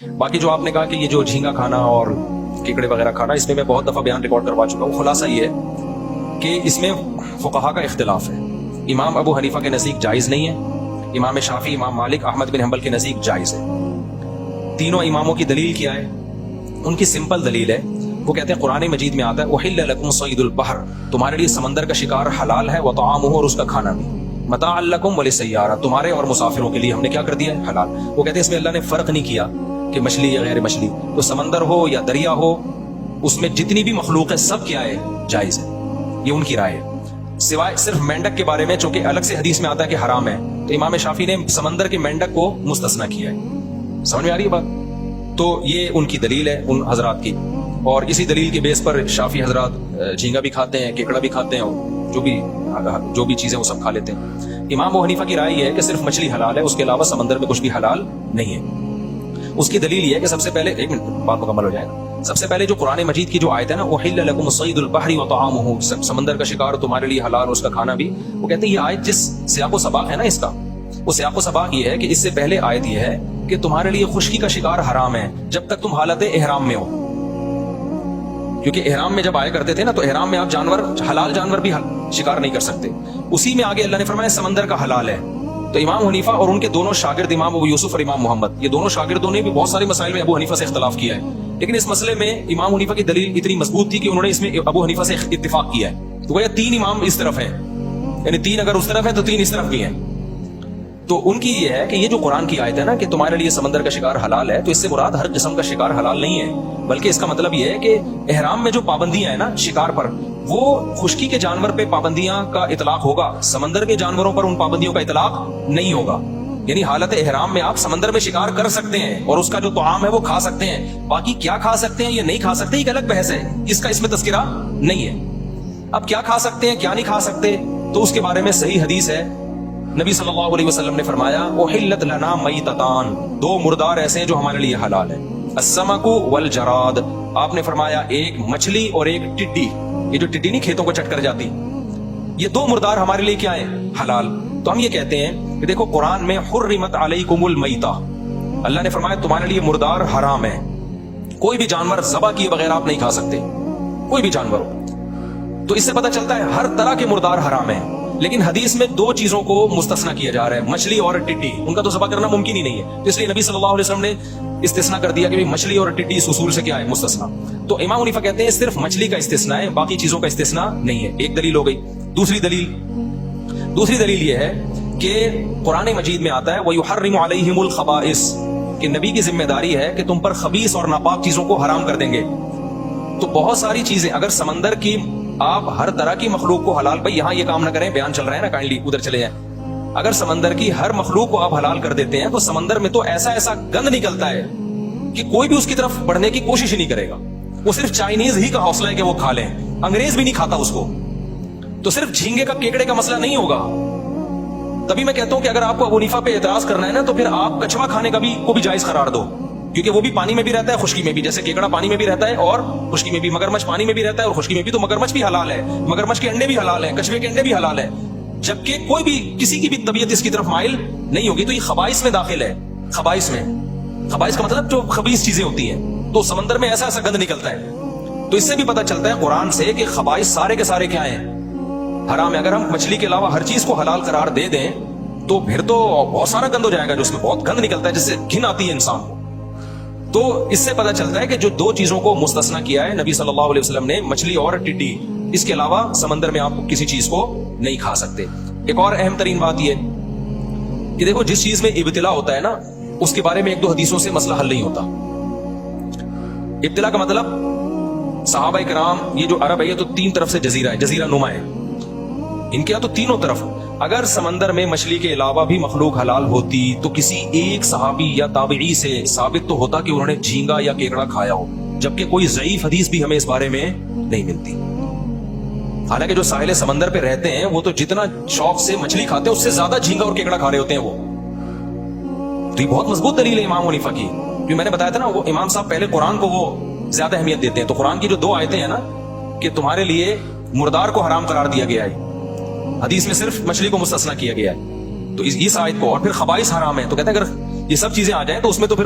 باقی جو آپ نے کہا کہ یہ جو جھینگا کھانا اور کیکڑے وغیرہ کھانا، اس میں میں بہت دفعہ بیان ریکارڈ کروا چکا ہوں. خلاصہ یہ ہے کہ اس میں فقہا کا اختلاف ہے. امام ابو حنیفہ کے نزدیک جائز نہیں ہے، امام شافعی، امام مالک، احمد بن حنبل کے نزدیک جائز ہے. تینوں اماموں کی دلیل کیا ہے؟ ان کی سمپل دلیل ہے، وہ کہتے ہیں قرآن مجید میں آتا ہے احل لکم صید البحر، تمہارے لیے سمندر کا شکار حلال ہے، وطعامہ، اور اس کا کھانا بھی، متاعا لکم وللسیارہ، تمہارے اور مسافروں کے لیے ہم نے کیا کر دیا ہے؟ حلال. وہ کہتے ہیں اس میں اللہ نے فرق نہیں کیا کہ مچھلی یا غیر مچھلی، تو سمندر ہو یا دریا ہو، اس میں جتنی بھی مخلوق ہے سب کیا ہے؟ جائز ہے. یہ ان کی رائے ہے، سوائے صرف مینڈک کے بارے میں چونکہ الگ سے حدیث میں آتا ہے کہ حرام ہے، تو امام شافعی نے سمندر کے مینڈک کو مستثنی کیا ہے. سمجھ میں آ رہی ہے بات؟ تو یہ ان کی دلیل ہے ان حضرات کی، اور اسی دلیل کے بیس پر شافعی حضرات جھینگا بھی کھاتے ہیں، کیکڑا بھی کھاتے ہیں، اور جو بھی چیزیں وہ سب کھا لیتے ہیں. امام ابو حنیفہ کی رائے یہ ہے کہ صرف مچھلی حلال ہے، اس کے علاوہ سمندر میں کچھ بھی حلال نہیں ہے. اس کی دلیل یہ ہے کہ سب سے پہلے، ایک منٹ بات مکمل ہو جائے گا، سب سے پہلے جو قرآن مجید کی جو آیت ہے نا، احل لکم صید البحر وطعامہ، سمندر کا شکار تمہارے لیے حلال، اس کا کھانا بھی، وہ کہتے ہیں یہ آیت جس سیاق و سباق ہے نا اس کا، وہ سیاق و سباق یہ ہے کہ اس سے پہلے آیت یہ ہے کہ تمہارے لیے خشکی کا شکار حرام ہے جب تک تم حالت احرام میں ہو. کیونکہ احرام میں جب آیا کرتے تھے نا، تو احرام میں آپ جانور، حلال جانور بھی شکار نہیں کر سکتے. اسی میں آگے اللہ نے فرمایا سمندر کا حلال ہے. تو امام حنیفہ اور ان کے دونوں شاگرد امام ابو یوسف اور امام محمد، یہ دونوں شاگردوں نے بھی بہت سارے مسائل میں ابو حنیفہ سے اختلاف کیا ہے، لیکن اس مسئلے میں امام حنیفہ کی دلیل اتنی مضبوط تھی کہ انہوں نے اس میں ابو حنیفہ سے اتفاق کیا ہے. تو گویا تین امام اس طرف ہیں، یعنی تین اگر اس طرف ہے تو تین اس طرف بھی ہیں. تو ان کی یہ ہے کہ یہ جو قرآن کی آیت ہے نا کہ تمہارے لیے سمندر کا شکار حلال ہے، تو اس سے مراد ہر قسم کا شکار حلال نہیں ہے، بلکہ اس کا مطلب یہ ہے کہ احرام میں جو پابندیاں ہیں نا شکار پر، وہ خشکی کے جانور پہ پابندیاں کا اطلاق ہوگا، سمندر کے جانوروں پر ان پابندیوں کا اطلاق نہیں ہوگا. یعنی حالت احرام میں آپ سمندر میں شکار کر سکتے ہیں اور اس کا جو طعام ہے وہ کھا سکتے ہیں، باقی کیا کھا سکتے ہیں یا نہیں کھا سکتے ایک الگ بحث ہے، اس کا اس میں تذکرہ نہیں ہے. اب کیا کھا سکتے ہیں کیا نہیں کھا سکتے، تو اس کے بارے میں صحیح حدیث ہے. نبی صلی اللہ علیہ وسلم نے فرمایا احلت لنا میتتان، دو مردار ایسے ہیں جو ہمارے لیے حلال ہے، السمک والجراد، آپ نے فرمایا ایک مچھلی اور ایک ٹڈی، یہ جو ٹڈی نہیں کھیتوں کو چٹ کر جاتی، یہ دو مردار ہمارے لیے کیا ہے؟ حلال. تو ہم یہ کہتے ہیں کہ دیکھو قرآن میں حرمت علیکم المیتہ، اللہ نے فرمایا تمہارے لیے مردار حرام ہے، کوئی بھی جانور ذبح کیے بغیر آپ نہیں کھا سکتے، کوئی بھی جانور ہو. تو اس سے پتہ چلتا ہے ہر طرح کے مردار حرام ہے. لیکن حدیث میں دو چیزوں کو مستثنی کیا جا رہا ہے، مچھلی اور ٹڈی، ان کا تو ذبح کرنا ممکن ہی نہیں ہے، تو اس لیے نبی صلی اللہ علیہ وسلم نے استثناء کر دیا کہ مچھلی اور ٹڈی اس اصول سے کیا ہے؟ مستثنیٰ. تو امام حنیفہ کہتے ہیں صرف مچھلی کا استثناء ہے، باقی چیزوں کا استثناء نہیں ہے. ایک دلیل ہو گئی. دوسری دلیل یہ ہے کہ قرآن مجید میں آتا ہے وَيُحَرِّمُ عَلَيْهِمُ الْخَبَائِثَ، کہ نبی کی ذمہ داری ہے کہ تم پر خبیث اور ناپاک چیزوں کو حرام کر دیں گے. تو بہت ساری چیزیں، اگر سمندر کی آپ ہر طرح کی مخلوق کو حلال، بھائی یہاں یہ کام نہ کریں، بیان چل رہا ہے نا، کائنڈلی ادھر چلے جائیں. اگر سمندر کی ہر مخلوق کو آپ حلال کر دیتے ہیں تو سمندر میں تو ایسا گند نکلتا ہے کہ کوئی بھی اس کی طرف بڑھنے کی کوشش ہی نہیں کرے گا. وہ صرف چائنیز ہی کا حوصلہ ہے کہ وہ کھا لیں، انگریز بھی نہیں کھاتا اس کو. تو صرف جھینگے کا کیکڑے کا مسئلہ نہیں ہوگا. تبھی میں کہتا ہوں کہ اگر آپ کو ابو حنیفہ پہ اعتراض کرنا ہے نا، تو پھر آپ کچھوا کھانے کا بھی کو بھی جائز قرار دو، کیونکہ وہ بھی پانی میں بھی رہتا ہے خشکی میں بھی، جیسے کیکڑا پانی میں بھی رہتا ہے اور خشکی میں بھی، مگرمچھ پانی میں بھی رہتا ہے اور خشکی میں بھی، تو مگرمچھ بھی حلال ہے، مگرمچھ کے انڈے بھی حلال ہیں، کچھوے کے انڈے بھی حلال ہیں، جبکہ کوئی بھی کسی کی بھی طبیعت اس کی طرف مائل نہیں ہوگی. تو یہ خبائث میں داخل ہے. خبائث کا مطلب جو خبیث چیزیں ہوتی ہیں، تو سمندر میں ایسا گند نکلتا ہے. تو اس سے بھی پتہ چلتا ہے قرآن سے کہ خبائث سارے کے سارے کیا ہیں؟ حرام ہے. اگر ہم مچھلی کے علاوہ ہر چیز کو حلال قرار دے دیں تو پھر تو بہت سارا گند ہو جائے گا، جو اس میں بہت گند نکلتا ہے جس سے گھن آتی ہے انسان کو. تو اس سے پتہ چلتا ہے کہ جو دو چیزوں کو مستثنیٰ کیا ہے نبی صلی اللہ علیہ وسلم نے، مچھلی اور ٹڈی، اس کے علاوہ سمندر میں آپ کسی چیز کو نہیں کھا سکتے. ایک اور اہم ترین بات یہ کہ دیکھو جس چیز میں ابتلا ہوتا ہے نا، اس کے بارے میں ایک دو حدیثوں سے مسئلہ حل نہیں ہوتا. ابتلا کا مطلب صحابہ کرام، یہ جو عرب ہے یہ تو تین طرف سے جزیرہ ہے، جزیرہ نما ہے ان کے یہاں، تو تینوں طرف اگر سمندر میں مچھلی کے علاوہ بھی مخلوق حلال ہوتی تو کسی ایک صحابی یا تابعی سے ثابت تو ہوتا کہ انہوں نے جھینگا یا کیکڑا کھایا ہو، جبکہ کوئی ضعیف حدیث بھی ہمیں اس بارے میں نہیں ملتی. حالانکہ جو ساحل سمندر پہ رہتے ہیں وہ تو جتنا شوق سے مچھلی کھاتے ہیں اس سے زیادہ جھینگا اور کیکڑا کھا رہے ہوتے ہیں وہ. تو یہ بہت مضبوط دلیل ہے امام حنیفہ کی، جو میں نے بتایا تھا نا، وہ امام صاحب پہلے قرآن کو وہ زیادہ اہمیت دیتے ہیں. تو قرآن کی جو دو آیتیں ہیں نا کہ تمہارے لیے مردار کو حرام قرار دیا گیا ہے، حدیث میں صرف مچھلی کو مستثنیٰ کیا گیا ہے، تو اس آیت کو، اور پھر خبائث حرام ہے، تو کہتے ہیں اگر یہ سب چیزیں آ جائیں تو اس میں تو پھر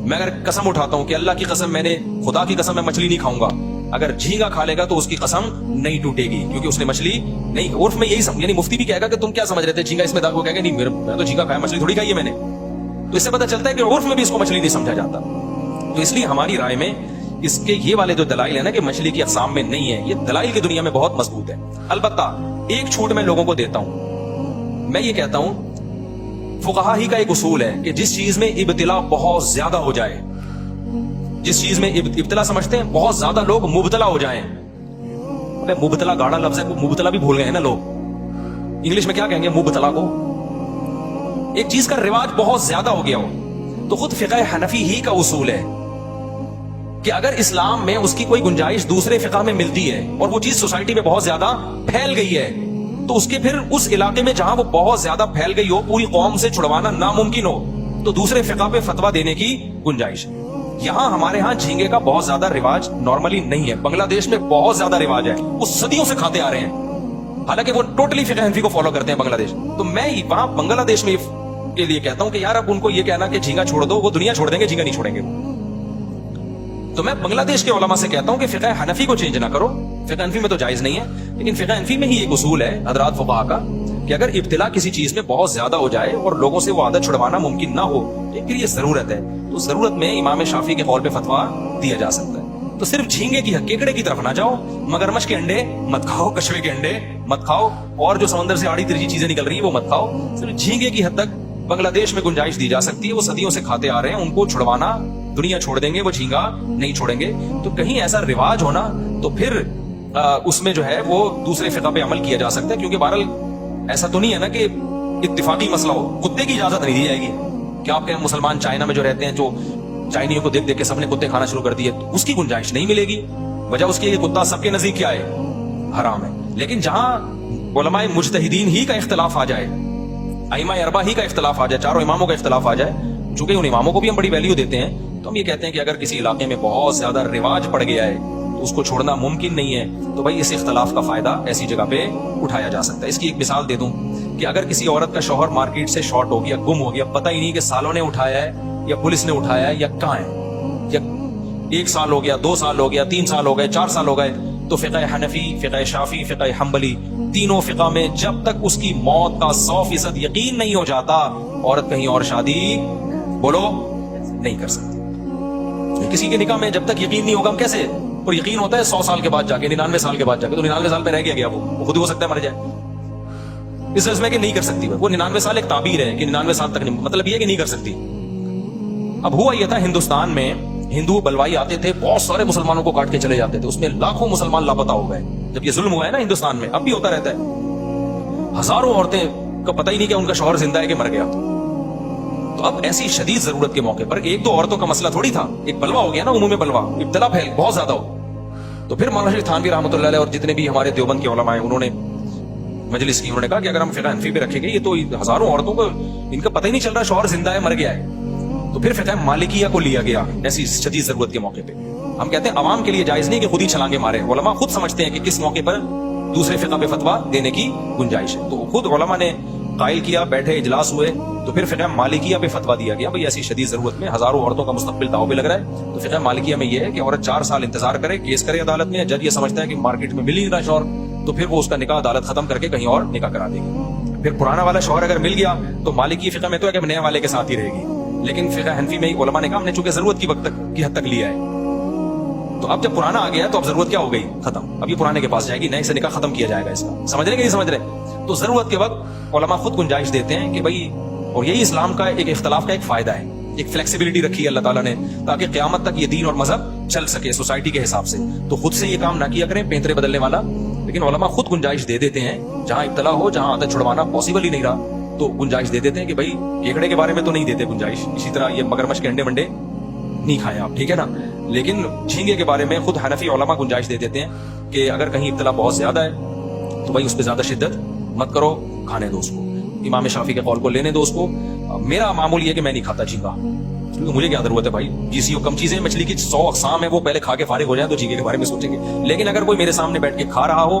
میں اگر قسم اٹھاتا ہوں کہ اللہ کی قسم میں نے خدا کی قسم میں مچھلی نہیں کھاؤں گا, اگر جھینگا کھا لے گا تو اس کی قسم نہیں ٹوٹے گی, کیونکہ اس نے مچھلی نہیں. عرف میں یہی یعنی مفتی بھی کہے گا کہ تم کیا سمجھ رہے تھے جھینگا اس میں داغ, کو کہے گا نہیں میں تو جھینگا کھایا, مچھلی تھوڑی کھائی ہے میں نے. تو اس سے پتہ چلتا ہے کہ عرف میں بھی اس کو مچھلی نہیں سمجھا جاتا. تو اس لیے ہماری رائے میں اس کے یہ والے جو دلائل ہیں نا کہ مچھلی کی اقسام میں نہیں ہے, یہ دلائل کی دنیا میں بہت مضبوط ہے. البتہ ایک چھوٹ میں لوگوں کو دیتا ہوں, میں یہ کہتا ہوں فقہا ہی کا ایک اصول ہے کہ جس چیز میں ابتلا بہت زیادہ ہو جائے, جس چیز میں ابتلا سمجھتے ہیں بہت زیادہ لوگ مبتلا ہو جائیں. مبتلا گاڑا لفظ ہے, مبتلا بھی بھول گئے ہیں نا لوگ, انگلش میں کیا کہیں گے مبتلا کو. ایک چیز کا رواج بہت زیادہ ہو گیا ہو, تو خود فقہ حنفی ہی کا اصول ہے کہ اگر اسلام میں اس کی کوئی گنجائش دوسرے فقہ میں ملتی ہے اور وہ چیز سوسائٹی میں بہت زیادہ پھیل گئی ہے, تو اس کے پھر اس علاقے میں جہاں وہ بہت زیادہ پھیل گئی ہو پوری قوم سے چھڑوانا ناممکن ہو, تو دوسرے فقہ پہ فتویٰ دینے کی گنجائش ہے. یہاں ہمارے ہاں جھینگے کا بہت زیادہ رواج نارملی نہیں ہے, بنگلہ دیش میں بہت زیادہ رواج ہے, وہ صدیوں سے کھاتے آ رہے ہیں, حالانکہ وہ ٹوٹلی فقہ حنفی کو فالو کرتے ہیں بنگلہ دیش. تو میں وہاں بنگلہ دیش میں کے لیے کہتا ہوں کہ یار اب ان کو یہ کہنا کہ جھینگا چھوڑ دو, وہ دنیا چھوڑ دیں گے, جھینگا نہیں چھوڑیں گے. تو میں بنگلہ دیش کے علماء سے کہتا ہوں کہ فقہ حنفی کو چینج نہ کرو, فقہ حنفی میں تو جائز نہیں ہے, لیکن فقہ حنفی میں ہی ایک اصول ہے حضرات فقہا کا کہ اگر ابتلا کسی چیز میں بہت زیادہ ہو جائے اور لوگوں سے وہ عادت چھڑوانا ممکن نہ ہو, پھر یہ ضرورت ہے, تو ضرورت میں امام شافعی کے قول پہ فتویٰ دیا جا سکتا ہے. تو صرف جھینگے کی کیکڑے کی طرف نہ جاؤ, مگرمچھ کے انڈے مت کھاؤ, کچھوے کے انڈے مت کھاؤ, اور جو سمندر سے آڑی ترچھی چیزیں نکل رہی ہیں وہ مت کھاؤ. صرف جھینگے کی حد تک بنگلہ دیش میں گنجائش دی جا سکتی ہے, وہ صدیوں سے کھاتے آ رہے ہیں, ان کو چھڑوانا دنیا چھوڑ دیں گے, وہ جھینگا نہیں چھوڑیں گے. تو کہیں ایسا رواج ہونا تو پھر اس میں جو ہے وہ دوسرے فقہ پہ عمل کیا جا سکتا ہے, کیونکہ بہرحال ایسا تو نہیں ہے نا کہ اتفاقی مسئلہ ہو, کتے کی اجازت نہیں دی جائے گی. کیا آپ کے مسلمان چائنا میں جو رہتے ہیں, جو چائنیوں کو دیکھ دیکھ کے سب نے کتے کھانا شروع کر دیے, اس کی گنجائش نہیں ملے گی. وجہ اس کی کتا سب کے نزدیک کیا ہے, حرام ہے. لیکن جہاں علماء مجتہدین ہی کا اختلاف آ جائے, ائمہ اربعہ ہی کا اختلاف آ جائے, چاروں اماموں کا اختلاف آ جائے, چونکہ ان اماموں کو بھی ہم بڑی ویلیو دیتے ہیں, تو ہم یہ کہتے ہیں کہ اگر کسی علاقے میں بہت زیادہ رواج پڑ گیا ہے تو اس کو چھوڑنا ممکن نہیں ہے, تو بھائی اس اختلاف کا فائدہ ایسی جگہ پہ اٹھایا جا سکتا ہے. اس کی ایک مثال دے دوں کہ اگر کسی عورت کا شوہر مارکیٹ سے شارٹ ہو گیا, گم ہو گیا, پتہ ہی نہیں کہ سالوں نے اٹھایا ہے یا پولیس نے اٹھایا ہے یا کہاں ہے, یا 1 سال ہو گیا, 2 سال ہو گیا, 3 سال ہو گئے, 4 سال ہو گئے, تو فقہ حنفی, فقہ شافعی, فقہ حنبلی, تینوں فقہ میں جب تک اس کی موت کا 100% یقین نہیں ہو جاتا, عورت کہیں اور شادی بولو نہیں کر سکتی. کسی کے نکاح میں جب تک یقین نہیں ہوگا, ہم کیسے, اور یقین ہوتا ہے 100 سال کے بعد جا کے, 99 سال کے بعد جا کے, تو 99 سال میں رہ گیا وہ خود ہی ہو سکتا ہے مر جائے. اس وجہ میں کہ نہیں کر سکتی, وہ 99 سال ایک تعبیر ہے کہ 99 سال تک نہیں, مطلب یہ ہے کہ نہیں کر سکتی. اب ہوا یہ تھا ہندوستان میں ہندو بلوائی آتے تھے, بہت سارے مسلمانوں کو کاٹ کے چلے جاتے تھے, اس میں لاکھوں مسلمان لاپتہ ہو گئے. جب یہ ظلم ہوا ہے نا ہندوستان میں, اب بھی ہوتا رہتا ہے, ہزاروں عورتیں کا پتہ ہی نہیں کہ ان کا شوہر زندہ ہے کہ مر گیا. تو اب ایسی شدید ضرورت کے موقع پر, ایک دو عورتوں کا مسئلہ تھوڑی تھا, ایک بلوا ہو گیا نا, عمومی بلوا, ابتلا پھیل بہت زیادہ ہو, تو پھر مولانا شریف تھانوی رحمۃ اللہ علیہ اور جتنے بھی ہمارے دیوبند کے علماء ہیں, انہوں نے مجلس کی, انہوں نے کہا کہ اگر ہم فقہ حنفی پہ رکھیں گے, یہ تو ہزاروں عورتوں کو ان کا پتہ ہی نہیں چل رہا شوہر زندہ ہے مر گیا ہے, تو پھر فقہ مالکیہ کو لیا گیا ایسی شدید ضرورت کے موقع پہ. ہم کہتے ہیں عوام کے لیے جائز نہیں کہ خود ہی چھلانگے مارے, علماء خود سمجھتے ہیں کہ کس موقع پر دوسرے فقہ پہ فتویٰ دینے کی گنجائش ہے, تو خود علماء نے قائل کیا, بیٹھے اجلاس ہوئے, تو پھر فقہ مالکیہ پہ فتویٰ دیا گیا بھئی ایسی شدید ضرورت میں ہزاروں عورتوں کا مستقبل داؤ پہ لگ رہا ہے, تو فقہ مالکیہ میں یہ ہے کہ عورت 4 سال انتظار کرے, کیس کرے عدالت میں, جج یہ سمجھتا ہے کہ مارکیٹ میں مل ہی رہا شوہر, تو پھر وہ اس کا نکاح عدالت ختم کر کے کہیں اور نکاح کرا دے گی. پھر پرانا والا شوہر اگر مل گیا تو مالکی فقہ میں تو ہے کہ نئے والے کے ساتھ ہی رہے گی, لیکن فقہ حنفی میں علماء نے کہا ہم نے چونکہ ضرورت کی وقت کی حد تک لیا ہے, تو اب جب پرانا آ گیا تو اب ضرورت کیا ہو گئی, ختم, اب یہ پرانے کے پاس جائے گی, نئے سے نکاح ختم کیا جائے گا اس کا. سمجھ رہے کہ نہیں سمجھ رہے؟ تو ضرورت کے وقت علماء خود گنجائش دیتے ہیں کہ بھائی, اور یہی اسلام کا ایک اختلاف کا ایک فائدہ ہے, ایک فلیکسیبلٹی رکھی ہے اللہ تعالیٰ نے تاکہ قیامت تک یہ دین اور مذہب چل سکے سوسائٹی کے حساب سے. تو خود سے یہ کام نہ کیا کریں پینترے بدلنے والا, لیکن علماء خود گنجائش دے دیتے ہیں جہاں ابتلا ہو, جہاں عادت چھڑوانا پاسبل ہی نہیں رہا, تو گنجائش دے دیتے ہیں کہ بھائی کیکڑے کے بارے میں تو نہیں دیتے گنجائش, اسی طرح یہ مگرمچھ کے انڈے منڈے نہیں کھائیں آپ, ٹھیک ہے نا, لیکن جھینگے کے بارے میں خود حنفی علماء گنجائش دے دیتے ہیں کہ اگر کہیں ابتلا بہت زیادہ ہے تو بھائی اس پہ زیادہ شدت مت کرو, کھانے دو اس کو, امام شافعی کے قول کو لینے دو اس کو. میرا معمول یہ کہ میں نہیں کھاتا جھینگا, کیونکہ مجھے کیا ضرورت ہے بھائی, جیسی کم چیزیں, مچھلی کی 100 اقسام ہے, وہ پہلے کھا کے فارغ ہو جائیں تو جھینگے کے بارے میں سوچیں گے. لیکن اگر کوئی میرے سامنے بیٹھ کے کھا رہا ہو